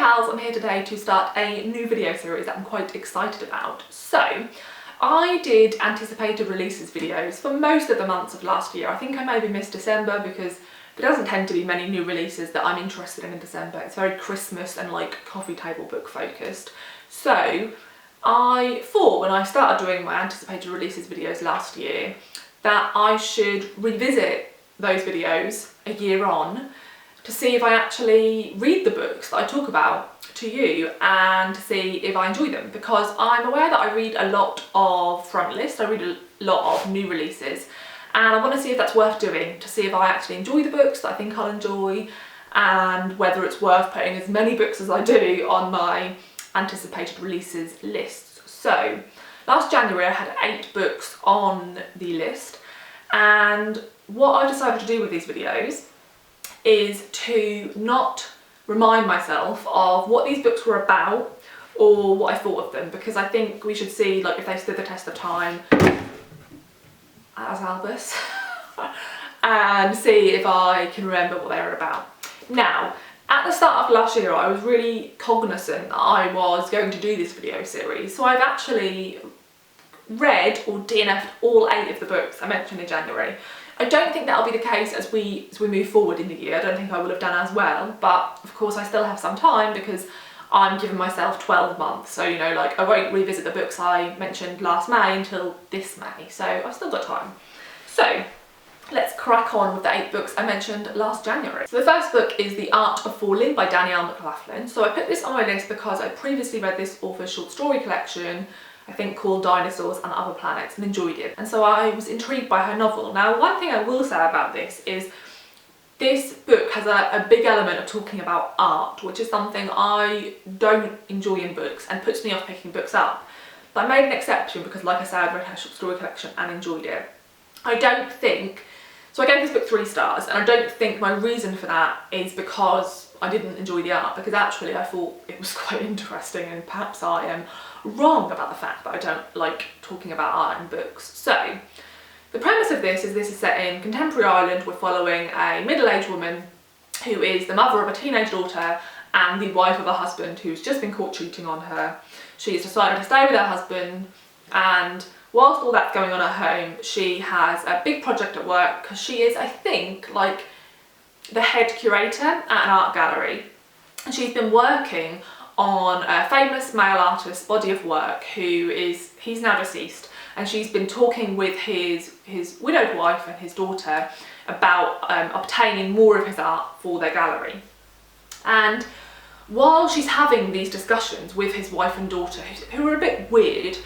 pals, I'm here today to start a new video series that I'm quite excited about. So, I did anticipated releases videos for most of the months of last year. I think I maybe missed December because there doesn't tend to be many new releases that I'm interested in December. It's very Christmas and like coffee table book focused. So, I thought when I started doing my anticipated releases videos last year that I should revisit those videos a year on to see if I actually read the books that I talk about to you and to see if I enjoy them, because I'm aware that I read a lot of front list, I read a lot of new releases, and I want to see if that's worth doing, to see if I actually enjoy the books that I think I'll enjoy and whether it's worth putting as many books as I do on my anticipated releases lists. So last January I had 8 books on the list, and what I decided to do with these videos is to not remind myself of what these books were about or what I thought of them, because I think we should see like if they stood the test of time as Albus and see if I can remember what they were about. Now, at the start of last year I was really cognizant that I was going to do this video series, so I've actually read or DNF'd all 8 of the books I mentioned in January. I don't think that'll be the case as we move forward in the year. I don't think I will have done as well, but of course I still have some time because I'm giving myself 12 months. So, you know, like I won't revisit the books I mentioned last May until this May. So I've still got time. So let's crack on with the 8 books I mentioned last January. So the first book is The Art of Falling by Danielle McLaughlin. So I put this on my list because I previously read this author's short story collection, I think called Dinosaurs and Other Planets, and enjoyed it. And so I was intrigued by her novel. Now, one thing I will say about this is this book has a big element of talking about art, which is something I don't enjoy in books and puts me off picking books up. But I made an exception because, like I said, I read her short story collection and enjoyed it. I don't think, so I gave this book 3 stars, and I don't think my reason for that is because I didn't enjoy the art, because actually I thought it was quite interesting, and perhaps I am wrong about the fact that I don't like talking about art in books. So, the premise of this is set in contemporary Ireland. We're following a middle-aged woman who is the mother of a teenage daughter and the wife of a husband who's just been caught cheating on her. She's decided to stay with her husband, and whilst all that's going on at home, she has a big project at work because she is, I think, like the head curator at an art gallery. And she's been working on a famous male artist's body of work he's now deceased, and she's been talking with his widowed wife and his daughter about obtaining more of his art for their gallery. And while she's having these discussions with his wife and daughter, who are a bit weird,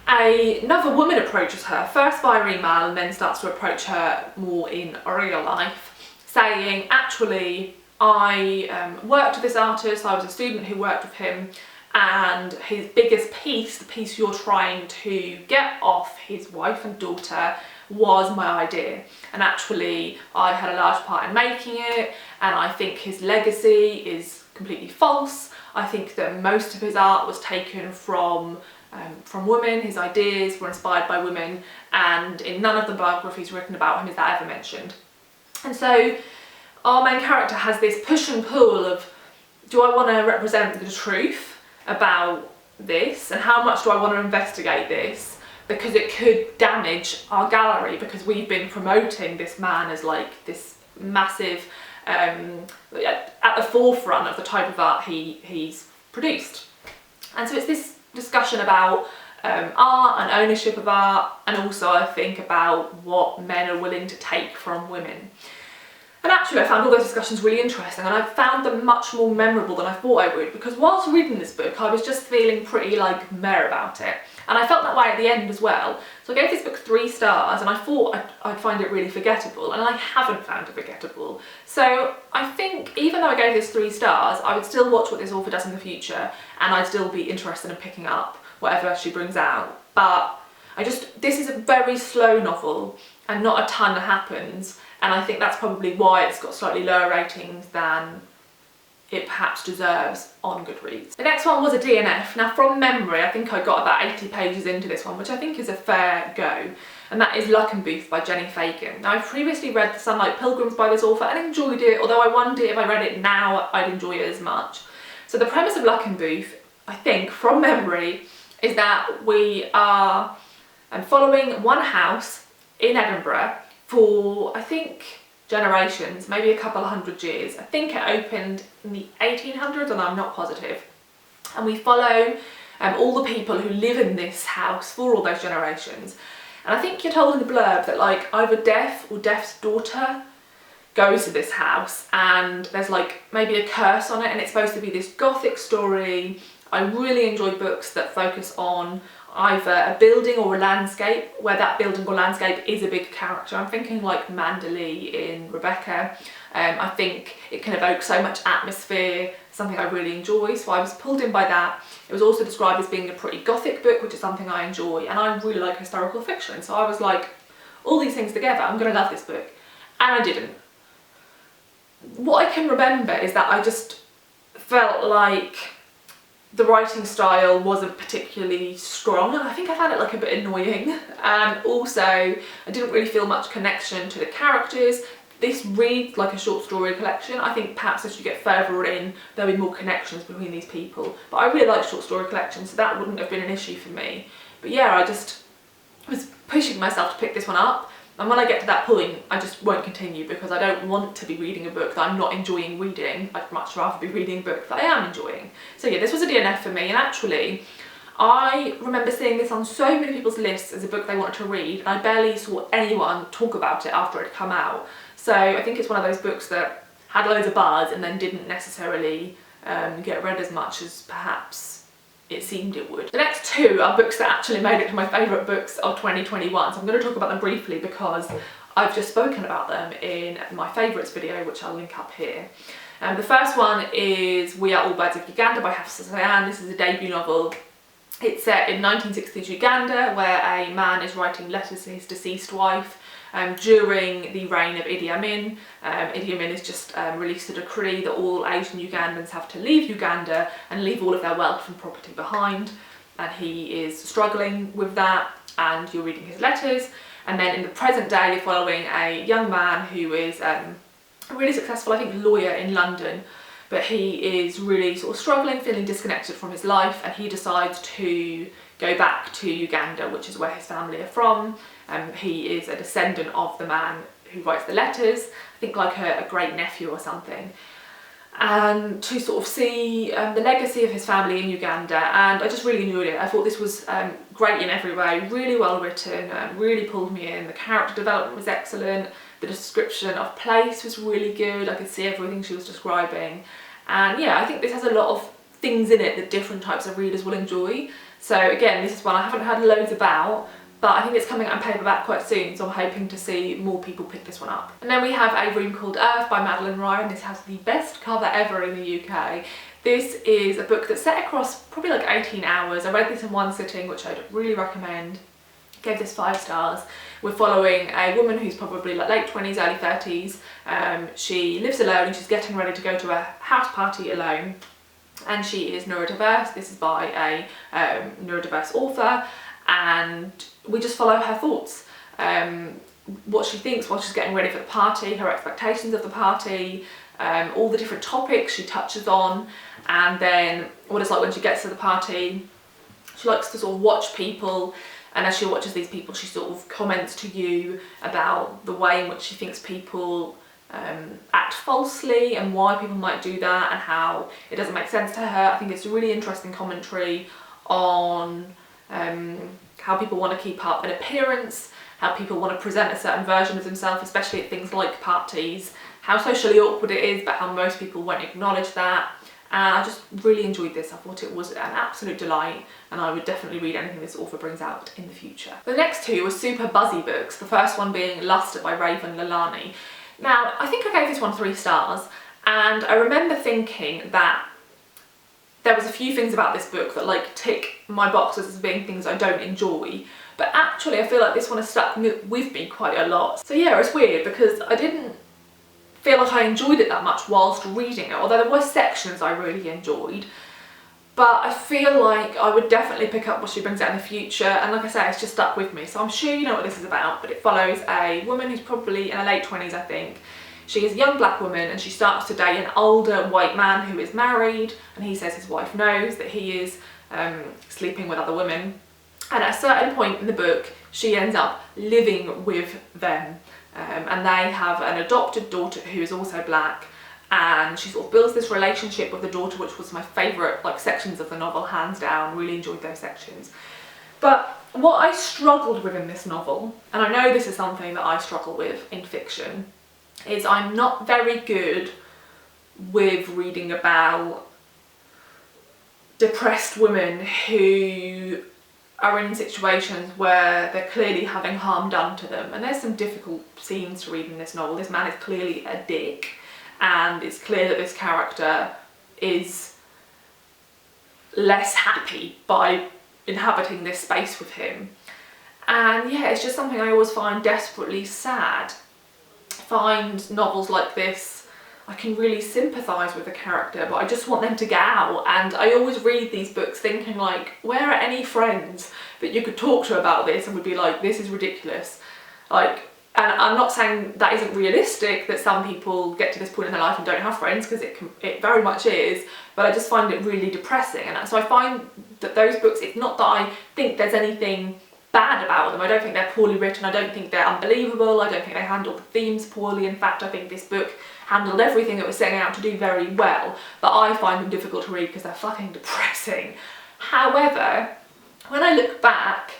another woman approaches her, first via email and then starts to approach her more in real life, saying, actually, I worked with this artist, I was a student who worked with him, and his biggest piece, the piece you're trying to get off his wife and daughter, was my idea. And actually, I had a large part in making it, and I think his legacy is completely false. I think that most of his art was taken from women, his ideas were inspired by women, and in none of the biographies written about him is that ever mentioned. And so our main character has this push and pull of, do I want to represent the truth about this, and how much do I want to investigate this, because it could damage our gallery, because we've been promoting this man as like this massive, at the forefront of the type of art he's produced. And so it's this discussion about art and ownership of art, and also I think about what men are willing to take from women. And actually I found all those discussions really interesting, and I found them much more memorable than I thought I would, because whilst reading this book I was just feeling pretty like meh about it, and I felt that way at the end as well. So I gave this book 3 stars, and I thought I'd find it really forgettable, and I haven't found it forgettable. So I think even though I gave this 3 stars, I would still watch what this author does in the future, and I'd still be interested in picking up whatever she brings out. But this is a very slow novel and not a ton happens, and I think that's probably why it's got slightly lower ratings than it perhaps deserves on Goodreads. The next one was a DNF. Now, from memory, I think I got about 80 pages into this one, which I think is a fair go, and that is Luckenbooth by Jenni Fagan. Now, I've previously read The Sunlight Pilgrims by this author and enjoyed it, although I wonder if I read it now I'd enjoy it as much. So the premise of Luckenbooth, I think, from memory, is that we are following one house in Edinburgh for, I think, generations, maybe a couple of 100 years. I think it opened in the 1800s, and I'm not positive. And we follow all the people who live in this house for all those generations. And I think you're told in the blurb that like either Death or Death's daughter goes to this house, and there's like maybe a curse on it, and it's supposed to be this gothic story. I really enjoy books that focus on either a building or a landscape, where that building or landscape is a big character. I'm thinking like Madeleine in Rebecca. I think it can evoke so much atmosphere, something I really enjoy, so I was pulled in by that. It was also described as being a pretty gothic book, which is something I enjoy, and I really like historical fiction, so I was like, all these things together, I'm gonna love this book. And I didn't. What I can remember is that I just felt like the writing style wasn't particularly strong, and I think I found it like a bit annoying, and also I didn't really feel much connection to the characters. This reads like a short story collection. I think perhaps as you get further in, there'll be more connections between these people, but I really like short story collections, so that wouldn't have been an issue for me. But yeah, I just was pushing myself to pick this one up, and when I get to that point, I just won't continue, because I don't want to be reading a book that I'm not enjoying reading. I'd much rather be reading a book that I am enjoying. So yeah, this was a DNF for me, and actually I remember seeing this on so many people's lists as a book they wanted to read, and I barely saw anyone talk about it after it had come out. So I think it's one of those books that had loads of buzz and then didn't necessarily get read as much as perhaps it seemed it would. The next two are books that actually made it to my favourite books of 2021, so I'm going to talk about them briefly because I've just spoken about them in my favourites video, which I'll link up here. The first one is We Are All Birds of Uganda by Hafsa. Zayyan. This is a debut novel. It's set in 1960s Uganda, where a man is writing letters to his deceased wife during the reign of Idi Amin. Idi Amin has just released a decree that all Asian Ugandans have to leave Uganda and leave all of their wealth and property behind, and he is struggling with that, and you're reading his letters. And then in the present day, you're following a young man who is a really successful, I think, lawyer in London, but he is really sort of struggling, feeling disconnected from his life, and he decides to go back to Uganda, which is where his family are from. He is a descendant of the man who writes the letters, I think like a great nephew or something, and to sort of see the legacy of his family in Uganda. And I just really enjoyed it. I thought this was great in every way, really well written, really pulled me in. The character development was excellent, the description of place was really good, I could see everything she was describing, and yeah, I think this has a lot of things in it that different types of readers will enjoy. So again, this is one I haven't heard loads about, but I think it's coming out in paperback quite soon, so I'm hoping to see more people pick this one up. And then we have A Room Called Earth by Madeleine. This has the best cover ever in the UK. This is a book that's set across probably like 18 hours. I read this in one sitting, which I'd really recommend. Gave this 5 stars. We're following a woman who's probably like late 20s, early 30s. She lives alone and she's getting ready to go to a house party alone. And she is neurodiverse. This is by a neurodiverse author, and we just follow her thoughts. What she thinks while she's getting ready for the party, her expectations of the party, all the different topics she touches on, and then what it's like when she gets to the party. She likes to sort of watch people, and as she watches these people, she sort of comments to you about the way in which she thinks people act falsely and why people might do that and how it doesn't make sense to her. I think it's a really interesting commentary on how people want to keep up an appearance, how people want to present a certain version of themselves, especially at things like parties, how socially awkward it is, but how most people won't acknowledge that. And I just really enjoyed this. I thought it was an absolute delight, and I would definitely read anything this author brings out in the future. The next two were super buzzy books, the first one being Lust by Leilani. Now, I think I gave this one 3 stars, and I remember thinking that there was a few things about this book that like tick my boxes as being things I don't enjoy, but actually I feel like this one has stuck with me quite a lot. So yeah, it's weird because I didn't feel like I enjoyed it that much whilst reading it, although there were sections I really enjoyed. But I feel like I would definitely pick up what she brings out in the future, and like I say, it's just stuck with me. So I'm sure you know what this is about, but it follows a woman who's probably in her late 20s, I think. She is a young black woman and she starts to date an older white man who is married, and he says his wife knows that he is sleeping with other women. And at a certain point in the book, she ends up living with them, and they have an adopted daughter who is also black, and she sort of builds this relationship with the daughter, which was my favourite like sections of the novel, hands down. Really enjoyed those sections. But what I struggled with in this novel, and I know this is something that I struggle with in fiction, is I'm not very good with reading about depressed women who are in situations where they're clearly having harm done to them. And there's some difficult scenes to read in this novel. This man is clearly a dick, and it's clear that this character is less happy by inhabiting this space with him. And yeah, it's just something I always find desperately sad. I find novels like this, I can really sympathise with the character, but I just want them to get out. And I always read these books thinking like, where are any friends that you could talk to about this and would be like, this is ridiculous. Like, and I'm not saying that isn't realistic, that some people get to this point in their life and don't have friends, because it very much is, but I just find it really depressing. And so I find that those books, it's not that I think there's anything bad about them. I don't think they're poorly written, I don't think they're unbelievable, I don't think they handle the themes poorly. In fact, I think this book handled everything it was setting out to do very well, but I find them difficult to read because they're fucking depressing. However, when I look back,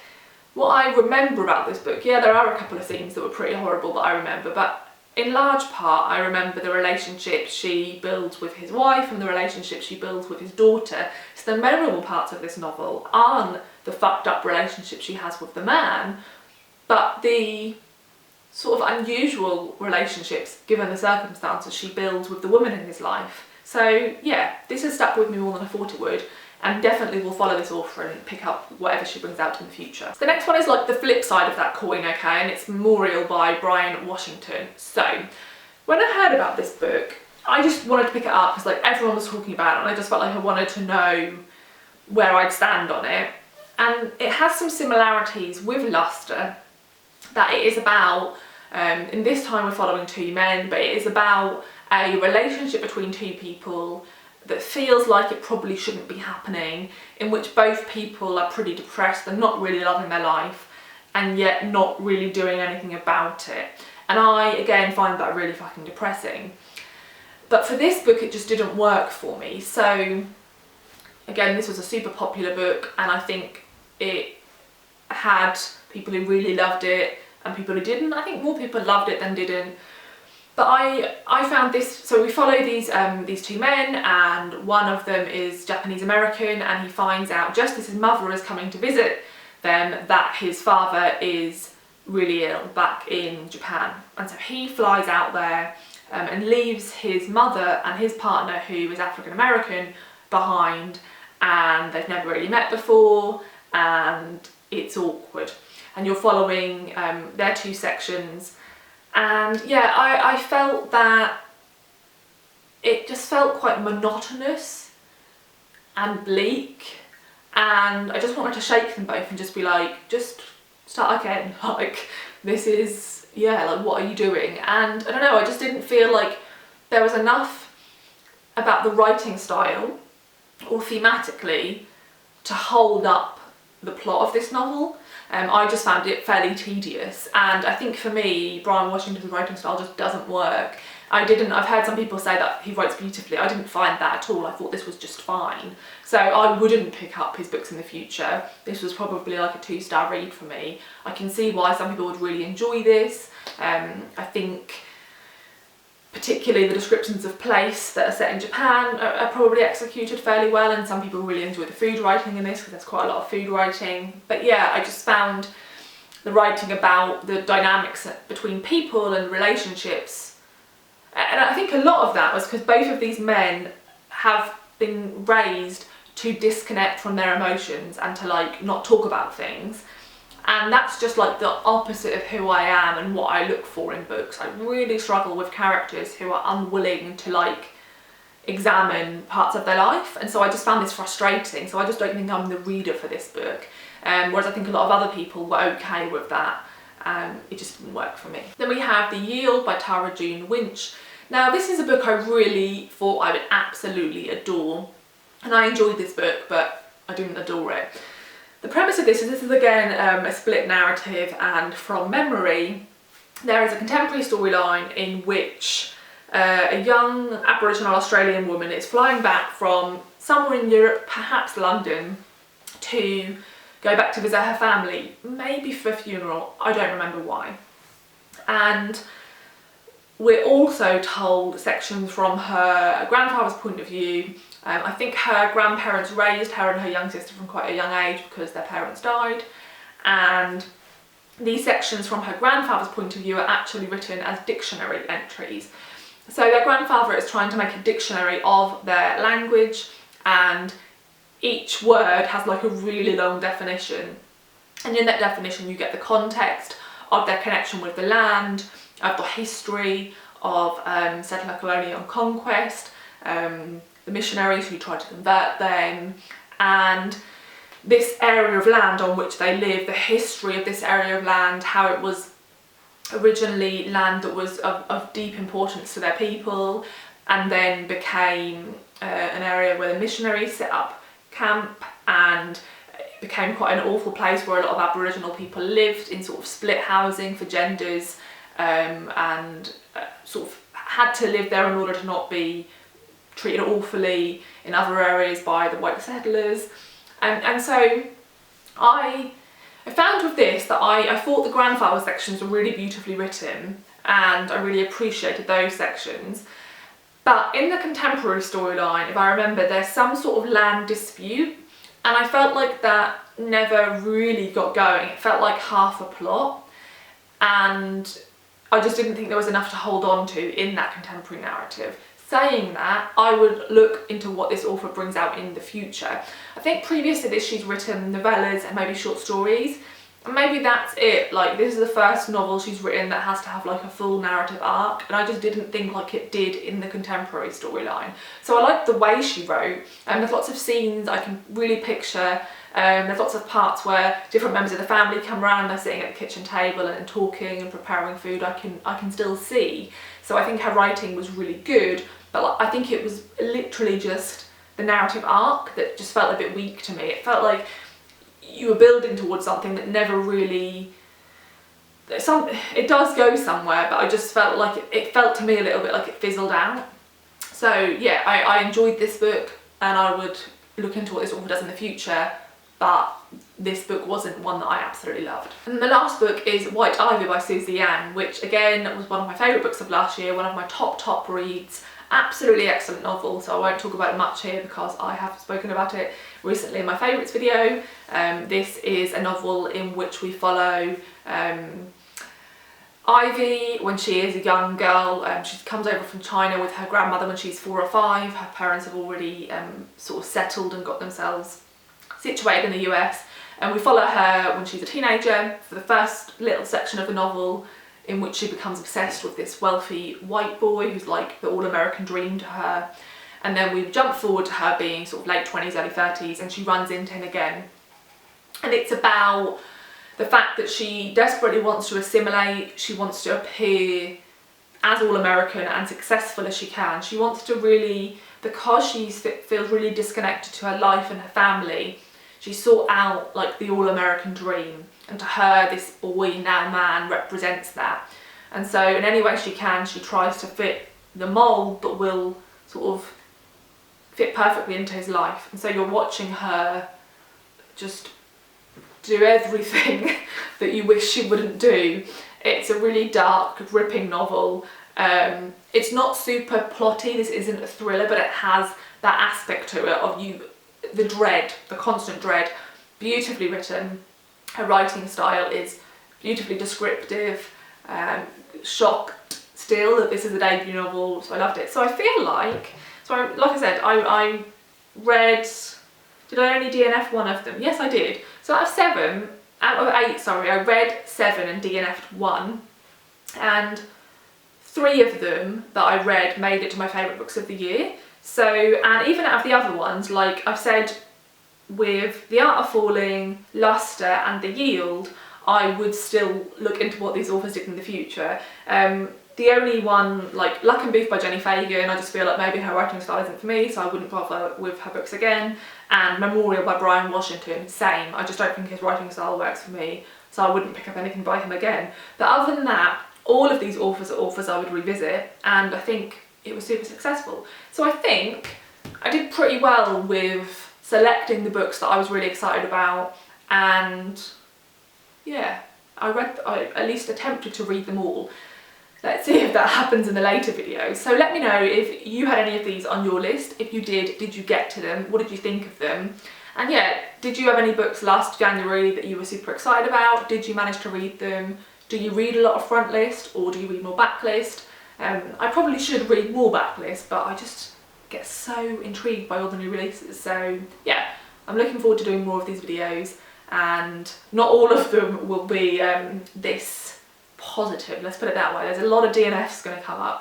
what I remember about this book, yeah, there are a couple of scenes that were pretty horrible that I remember, but in large part I remember the relationship she builds with his wife and the relationship she builds with his daughter. So the memorable parts of this novel aren't the fucked up relationship she has with the man, but the sort of unusual relationships, given the circumstances, she builds with the woman in his life. So yeah, this has stuck with me more than I thought it would, and definitely will follow this author and pick up whatever she brings out in the future. So the next one is like the flip side of that coin, okay, and it's Memorial by Bryan Washington. So when I heard about this book, I just wanted to pick it up because like everyone was talking about it, and I just felt like I wanted to know where I'd stand on it. And it has some similarities with Luster, that it is about, in this time we're following two men, but it is about a relationship between two people that feels like it probably shouldn't be happening, in which both people are pretty depressed and not really loving their life, and yet not really doing anything about it. And I, again, find that really fucking depressing. But for this book, it just didn't work for me. So, again, this was a super popular book, and I think it had people who really loved it and people who didn't. I think more people loved it than didn't. But I found this, so we follow these two men, and one of them is Japanese American, and he finds out just as his mother is coming to visit them that his father is really ill back in Japan. And so he flies out there and leaves his mother and his partner, who is African American, behind, and they've never really met before, and it's awkward. And you're following their two sections. And yeah, I felt that it just felt quite monotonous and bleak, and I just wanted to shake them both and just be like, just start again, like this is, yeah, like what are you doing? And I don't know, I just didn't feel like there was enough about the writing style or thematically to hold up the plot of this novel. I just found it fairly tedious, and I think for me, Bryan Washington's writing style just doesn't work. I've heard some people say that he writes beautifully. I didn't find that at all. I thought this was just fine. So I wouldn't pick up his books in the future. This was probably like a 2-star read for me. I can see why some people would really enjoy this. I think particularly the descriptions of place that are set in Japan are probably executed fairly well, and some people really enjoy the food writing in this because there's quite a lot of food writing. But yeah, I just found the writing about the dynamics between people and relationships, and I think a lot of that was because both of these men have been raised to disconnect from their emotions and to like not talk about things. And that's just like the opposite of who I am and what I look for in books. I really struggle with characters who are unwilling to like examine parts of their life, and so I just found this frustrating. So I just don't think I'm the reader for this book, whereas I think a lot of other people were okay with that. it just didn't work for me. Then we have The Yield by Tara June Winch. Now this is a book I really thought I would absolutely adore, and I enjoyed this book, but I didn't adore it. The premise of this is again a split narrative, and from memory there is a contemporary storyline in which a young Aboriginal Australian woman is flying back from somewhere in Europe, perhaps London, to go back to visit her family, maybe for a funeral, I don't remember why. And we're also told sections from her grandfather's point of view. I think her grandparents raised her and her young sister from quite a young age because their parents died, and these sections from her grandfather's point of view are actually written as dictionary entries. So their grandfather is trying to make a dictionary of their language, and each word has like a really long definition, and in that definition you get the context of their connection with the land, of the history of settler colonial conquest, the missionaries who tried to convert them, and this area of land on which they live, the history of this area of land, how it was originally land that was of deep importance to their people, and then became an area where the missionaries set up camp, and it became quite an awful place where a lot of Aboriginal people lived in sort of split housing for genders, and sort of had to live there in order to not be treated awfully in other areas by the white settlers. And so I found with this that I thought the grandfather sections were really beautifully written, and I really appreciated those sections. But in the contemporary storyline, if I remember, there's some sort of land dispute, and I felt like that never really got going. It felt like half a plot, and I just didn't think there was enough to hold on to in that contemporary narrative. Saying that, I would look into what this author brings out in the future. I think previous to this she's written novellas and maybe short stories, and maybe that's it. Like, this is the first novel she's written that has to have like a full narrative arc, and I just didn't think like it did in the contemporary storyline. So I liked the way she wrote, and there's lots of scenes I can really picture. There's lots of parts where different members of the family come around, they're sitting at the kitchen table and talking and preparing food. I can still see. So I think her writing was really good, but I think it was literally just the narrative arc that just felt a bit weak to me. It felt like you were building towards something that never really... It does go somewhere, but I just felt like it felt to me a little bit like it fizzled out. So yeah, I enjoyed this book, and I would look into what this author does in the future, but this book wasn't one that I absolutely loved. And the last book is White Ivy by Susie, which again was one of my favourite books of last year, one of my top reads. Absolutely excellent novel, so I won't talk about it much here because I have spoken about it recently in my favourites video. This is a novel in which we follow Ivy when she is a young girl. She comes over from China with her grandmother when she's 4 or 5. Her parents have already sort of settled and got themselves situated in the US, and we follow her when she's a teenager for the first little section of the novel, in which she becomes obsessed with this wealthy white boy who's like the all-American dream to her. And then we jump forward to her being sort of late 20s, early 30s, and she runs into him again. And it's about the fact that she desperately wants to assimilate, she wants to appear as all-American and successful as she can. She wants to really, because she feels really disconnected to her life and her family, she sought out like the all-American dream. And to her, this boy, now man, represents that. And so in any way she can, she tries to fit the mould that will sort of fit perfectly into his life. And so you're watching her just do everything that you wish she wouldn't do. It's a really dark, gripping novel. It's not super plotty, this isn't a thriller, but it has that aspect to it of the dread, the constant dread. Beautifully written. Her writing style is beautifully descriptive. Shocked still that this is a debut novel, so I loved it. So I feel like, like I said, I read, did I only DNF one of them? Yes, I did. So out of 8, I read 7 and DNF'd 1, and 3 of them that I read made it to my favourite books of the year. So, and even out of the other ones, like I've said, with The Art of Falling, Luster and The Yield, I would still look into what these authors did in the future. The only one, like Luckenbooth by Jenni Fagan, I just feel like maybe her writing style isn't for me, so I wouldn't bother with her books again. And Memorial by Bryan Washington, same. I just don't think his writing style works for me, so I wouldn't pick up anything by him again. But other than that, all of these authors are authors I would revisit, and I think it was super successful. So I think I did pretty well with selecting the books that I was really excited about, and yeah, I at least attempted to read them all. Let's see if that happens in the later videos. So let me know if you had any of these on your list. If you did you get to them? What did you think of them? And yeah, did you have any books last January that you were super excited about? Did you manage to read them? Do you read a lot of front list, or do you read more backlist? I probably should read more backlist, but I just get so intrigued by all the new releases. So yeah, I'm looking forward to doing more of these videos, and not all of them will be this positive, let's put it that way. There's a lot of DNFs going to come up.